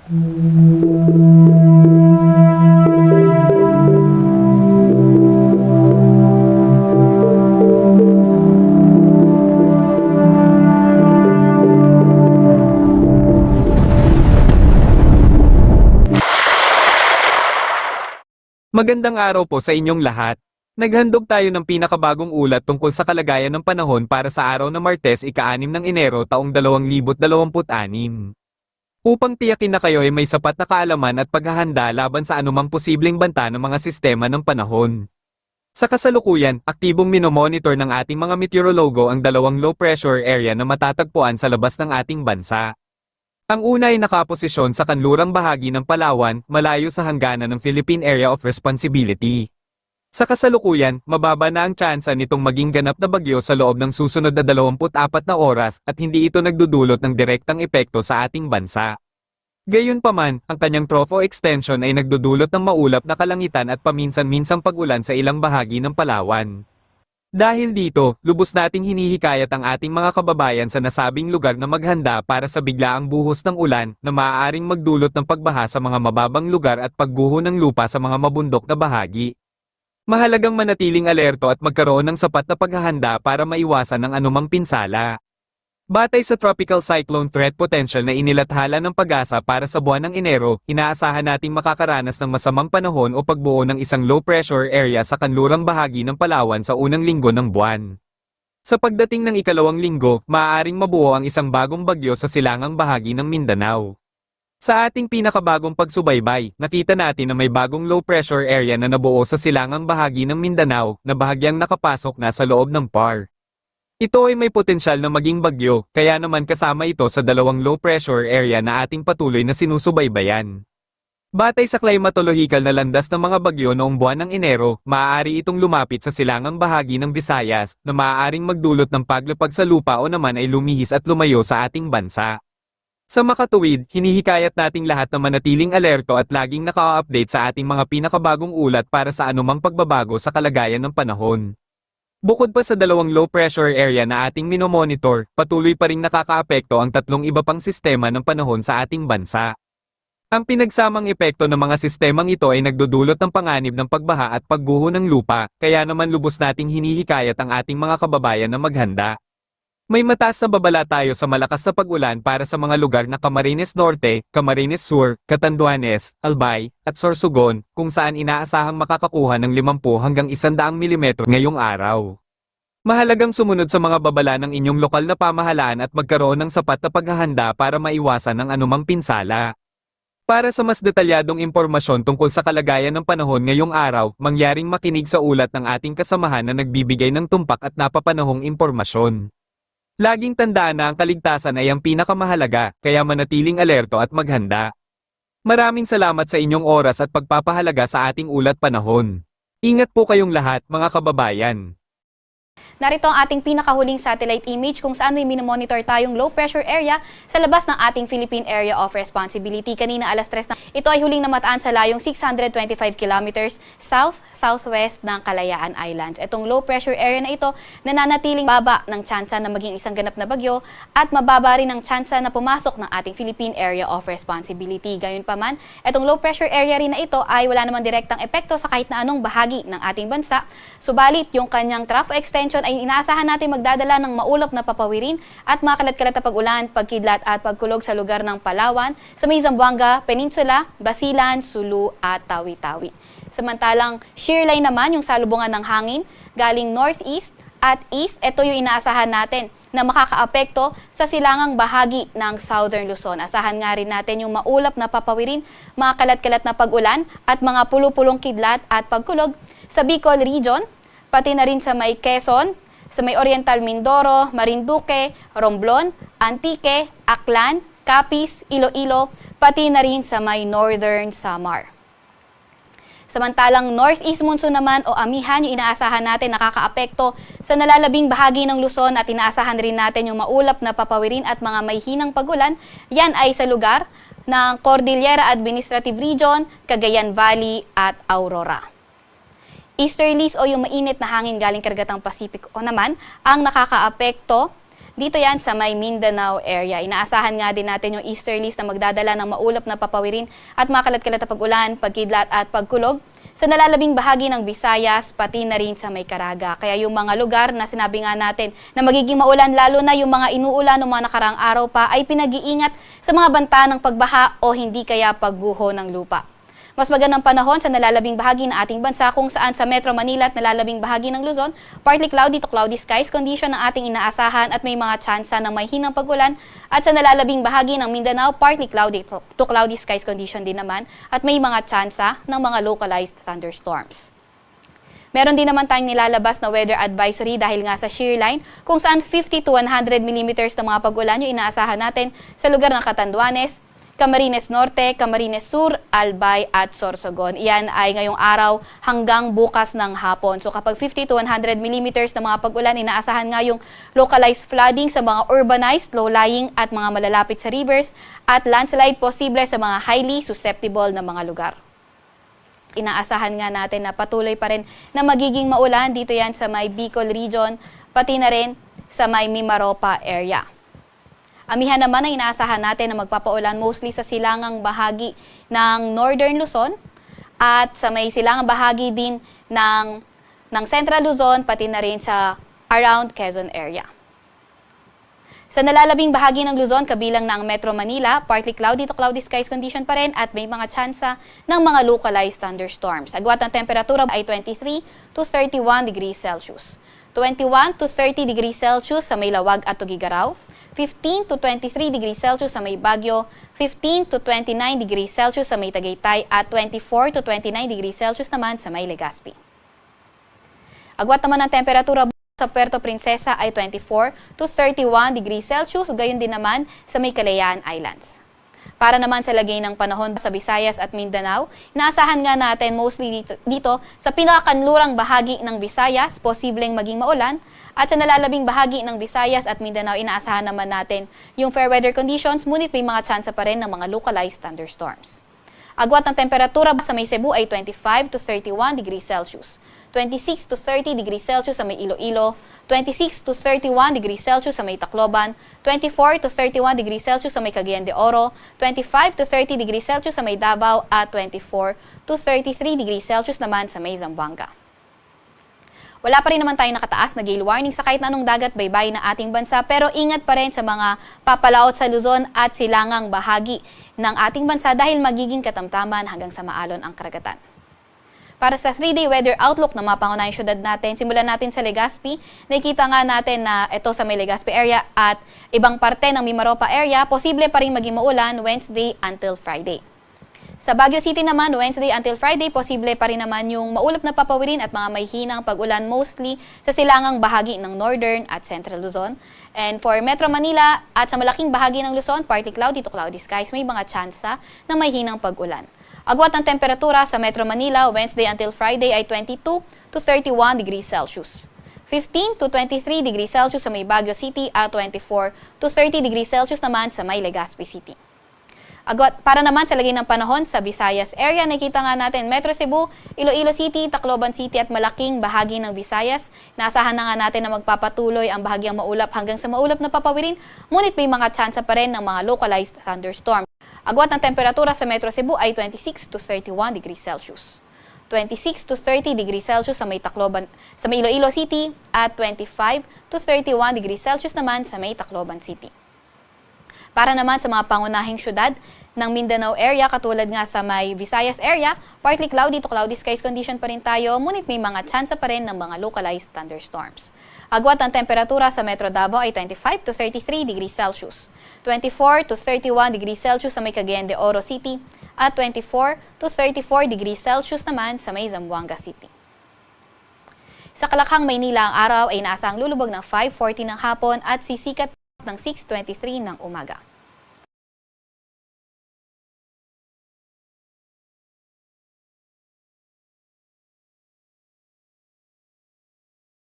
Magandang araw po sa inyong lahat. Naghandog tayo ng pinakabagong ulat tungkol sa kalagayan ng panahon para sa araw ng Martes ika-6 ng Enero taong 2026. Upang tiyakin na kayo ay may sapat na kaalaman at paghahanda laban sa anumang posibleng banta ng mga sistema ng panahon. Sa kasalukuyan, aktibong minomonitor ng ating mga meteorologo ang dalawang low pressure area na matatagpuan sa labas ng ating bansa. Ang una ay nakaposisyon sa kanlurang bahagi ng Palawan, malayo sa hangganan ng Philippine Area of Responsibility. Sa kasalukuyan, mababa na ang tsansa nitong maging ganap na bagyo sa loob ng susunod na 24 na oras at hindi ito nagdudulot ng direktang epekto sa ating bansa. Gayunpaman, ang kanyang trough extension ay nagdudulot ng maulap na kalangitan at paminsan-minsang pag-ulan sa ilang bahagi ng Palawan. Dahil dito, lubos nating hinihikayat ang ating mga kababayan sa nasabing lugar na maghanda para sa biglaang buhos ng ulan na maaaring magdulot ng pagbaha sa mga mababang lugar at pagguho ng lupa sa mga mabundok na bahagi. Mahalagang manatiling alerto at magkaroon ng sapat na paghahanda para maiwasan ang anumang pinsala. Batay sa Tropical Cyclone Threat Potential na inilathala ng PAGASA para sa buwan ng Enero, inaasahan nating makakaranas ng masamang panahon o pagbuo ng isang low pressure area sa kanlurang bahagi ng Palawan sa unang linggo ng buwan. Sa pagdating ng ikalawang linggo, maaaring mabuo ang isang bagong bagyo sa silangang bahagi ng Mindanao. Sa ating pinakabagong pagsubaybay, nakita natin na may bagong low pressure area na nabuo sa silangang bahagi ng Mindanao na bahagyang nakapasok na sa loob ng PAR. Ito ay may potensyal na maging bagyo, kaya naman kasama ito sa dalawang low pressure area na ating patuloy na sinusubaybayan. Batay sa climatological na landas ng mga bagyo noong buwan ng Enero, maaari itong lumapit sa silangang bahagi ng Visayas, na maaaring magdulot ng paglapag sa lupa o naman ay lumihis at lumayo sa ating bansa. Sa makatuwid, hinihikayat nating lahat na manatiling alerto at laging naka-update sa ating mga pinakabagong ulat para sa anumang pagbabago sa kalagayan ng panahon. Bukod pa sa dalawang low pressure area na ating minomonitor, patuloy pa ring nakakaapekto ang tatlong iba pang sistema ng panahon sa ating bansa. Ang pinagsamang epekto ng mga sistemang ito ay nagdudulot ng panganib ng pagbaha at pagguho ng lupa, kaya naman lubos nating hinihikayat ang ating mga kababayan na maghanda. May mataas na babala tayo sa malakas na pag-ulan para sa mga lugar na Camarines Norte, Camarines Sur, Catanduanes, Albay, at Sorsogon, kung saan inaasahang makakakuha ng 50 hanggang 100 mm ngayong araw. Mahalagang sumunod sa mga babala ng inyong lokal na pamahalaan at magkaroon ng sapat na paghahanda para maiwasan ang anumang pinsala. Para sa mas detalyadong impormasyon tungkol sa kalagayan ng panahon ngayong araw, mangyaring makinig sa ulat ng ating kasamahan na nagbibigay ng tumpak at napapanahong impormasyon. Laging tandaan na ang kaligtasan ay ang pinakamahalaga, kaya manatiling alerto at maghanda. Maraming salamat sa inyong oras at pagpapahalaga sa ating ulat panahon. Ingat po kayong lahat, mga kababayan. Narito ang ating pinakahuling satellite image kung saan may minomonitor tayong low pressure area sa labas ng ating Philippine Area of Responsibility. Kanina alas 3 na. Ito ay huling namataan sa layong 625 kilometers south-southwest ng Kalayaan Islands. Itong low pressure area na ito nananatiling baba ng tsansa na maging isang ganap na bagyo at mababa rin ang tsansa na pumasok ng ating Philippine Area of Responsibility. Gayunpaman, itong low pressure area rin na ito ay wala namang direktang epekto sa kahit na anong bahagi ng ating bansa. Subalit, yung kanyang trough extension ay inaasahan natin magdadala ng maulap na papawirin at mga kalat-kalat na pag-ulan, pagkidlat at pagkulog sa lugar ng Palawan, sa may Zamboanga Peninsula, Basilan, Sulu at Tawi-Tawi. Samantalang shear line naman yung salubungan ng hangin galing northeast at east, ito yung inaasahan natin na makakaapekto sa silangang bahagi ng Southern Luzon. Asahan nga rin natin yung maulap na papawirin, mga kalat-kalat na pag-ulan at mga pulupulong kidlat at pagkulog sa Bicol Region, pati na rin sa may Quezon, sa may Oriental Mindoro, Marinduque, Romblon, Antique, Aklan, Capiz, Iloilo, pati na rin sa may Northern Samar. Samantalang northeast monsoon naman o amihan yung inaasahan natin nakakaapekto sa nalalabing bahagi ng Luzon at inaasahan rin natin yung maulap na papawirin at mga may hinang pagulan. Yan ay sa lugar ng Cordillera Administrative Region, Cagayan Valley at Aurora. Easterlies o yung mainit na hangin galing karagatang Pasipiko naman ang nakakaapekto Dito yan sa may Mindanao area. Inaasahan nga din natin yung easterlies na magdadala ng maulap na papawirin at makalat-kalat na pag-ulan, pagkidlat at pagkulog sa nalalabing bahagi ng Visayas, pati na rin sa may Caraga. Kaya yung mga lugar na sinabi nga natin na magiging maulan, lalo na yung mga inuulan ng mga nakaraang araw pa, ay pinag-iingat sa mga banta ng pagbaha o hindi kaya pagguho ng lupa. Mas magandang panahon sa nalalabing bahagi ng ating bansa kung saan sa Metro Manila at nalalabing bahagi ng Luzon, partly cloudy to cloudy skies condition ang ating inaasahan at may mga tsansa ng may hinang pag-ulan, at sa nalalabing bahagi ng Mindanao, partly cloudy to cloudy skies condition din naman at may mga tsansa ng mga localized thunderstorms. Meron din naman tayong nilalabas na weather advisory dahil nga sa shear line kung saan 50 to 100 millimeters ng mga pag-ulan yung inaasahan natin sa lugar ng Catanduanes, Camarines Norte, Camarines Sur, Albay at Sorsogon. Iyan ay ngayong araw hanggang bukas ng hapon. So kapag 50 to 100 millimeters na mga pag-ulan, inaasahan nga yung localized flooding sa mga urbanized, low-lying at mga malalapit sa rivers at landslide posible sa mga highly susceptible na mga lugar. Inaasahan nga natin na patuloy pa rin na magiging maulan dito yan sa may Bicol region, pati na rin sa may Mimaropa area. Amihan naman ang inaasahan natin na magpapaulan mostly sa silangang bahagi ng Northern Luzon at sa may silangang bahagi din ng Central Luzon, pati na rin sa around Quezon area. Sa nalalabing bahagi ng Luzon, kabilang na ang Metro Manila, partly cloudy to cloudy skies condition pa rin at may mga tsansa ng mga localized thunderstorms. Agwat ng temperatura ay 23 to 31 degrees Celsius. 21 to 30 degrees Celsius sa may Lawag at Tugigaraw. 15 to 23 degrees Celsius sa may Baguio, 15 to 29 degrees Celsius sa may Tagaytay, at 24 to 29 degrees Celsius naman sa may Legazpi. Agwat naman ang temperatura sa Puerto Princesa ay 24 to 31 degrees Celsius, gayon din naman sa may Kalayaan Islands. Para naman sa lagay ng panahon sa Visayas at Mindanao, inaasahan nga natin mostly dito sa pinakakanlurang bahagi ng Visayas, posibleng maging maulan, at sa nalalabing bahagi ng Visayas at Mindanao, inaasahan naman natin yung fair weather conditions, ngunit may mga tsansa pa rin ng mga localized thunderstorms. Agwat ng temperatura sa may Cebu ay 25 to 31 degrees Celsius. 26 to 30 degrees Celsius sa may Iloilo, 26 to 31 degrees Celsius sa may Tacloban, 24 to 31 degrees Celsius sa may Cagayan de Oro, 25 to 30 degrees Celsius sa may Davao, at 24 to 33 degrees Celsius naman sa may Zamboanga. Wala pa rin naman tayong nakataas na gale warning sa kahit na anong dagat baybay ng ating bansa, pero ingat pa rin sa mga papalaot sa Luzon at silangang bahagi ng ating bansa dahil magiging katamtaman hanggang sa maalon ang karagatan. Para sa 3-day weather outlook ng mga pangunahing syudad natin, simulan natin sa Legazpi. Nakikita nga natin na ito sa may Legazpi area at ibang parte ng Mimaropa area, posible pa rin maging maulan Wednesday until Friday. Sa Baguio City naman, Wednesday until Friday, posible pa rin naman yung maulap na papawirin at mga may hinang pag-ulan mostly sa silangang bahagi ng Northern at Central Luzon. And for Metro Manila at sa malaking bahagi ng Luzon, partly cloudy to cloudy skies, may mga tsansa na may hinang pag-ulan. Agwat ng temperatura sa Metro Manila, Wednesday until Friday ay 22 to 31 degrees Celsius. 15 to 23 degrees Celsius sa may Baguio City at 24 to 30 degrees Celsius naman sa may Legazpi City. Agwat, para naman sa lagay ng panahon sa Visayas area, nakita nga natin Metro Cebu, Iloilo City, Tacloban City at malaking bahagi ng Visayas. Naasahan na nga natin na magpapatuloy ang bahagyang maulap hanggang sa maulap na papawirin, ngunit may mga tsansa pa rin ng mga localized thunderstorms. Agwat ng temperatura sa Metro Cebu ay 26 to 31 degrees Celsius. 26 to 30 degrees Celsius sa may Tacloban, sa may Iloilo City at 25 to 31 degrees Celsius naman sa may Tacloban City. Para naman sa mga pangunahing syudad ng Mindanao area, katulad nga sa may Visayas area, partly cloudy to cloudy skies condition pa rin tayo, ngunit may mga tsansa pa rin ng mga localized thunderstorms. Agwat ang temperatura sa Metro Davao ay 25 to 33 degrees Celsius, 24 to 31 degrees Celsius sa may Cagayan de Oro City, at 24 to 34 degrees Celsius naman sa may Zamboanga City. Sa Kalakhang, Maynila, ang araw ay inaasahang lulubog ng 5:40 ng hapon at sisikat ng 6:23 ng umaga.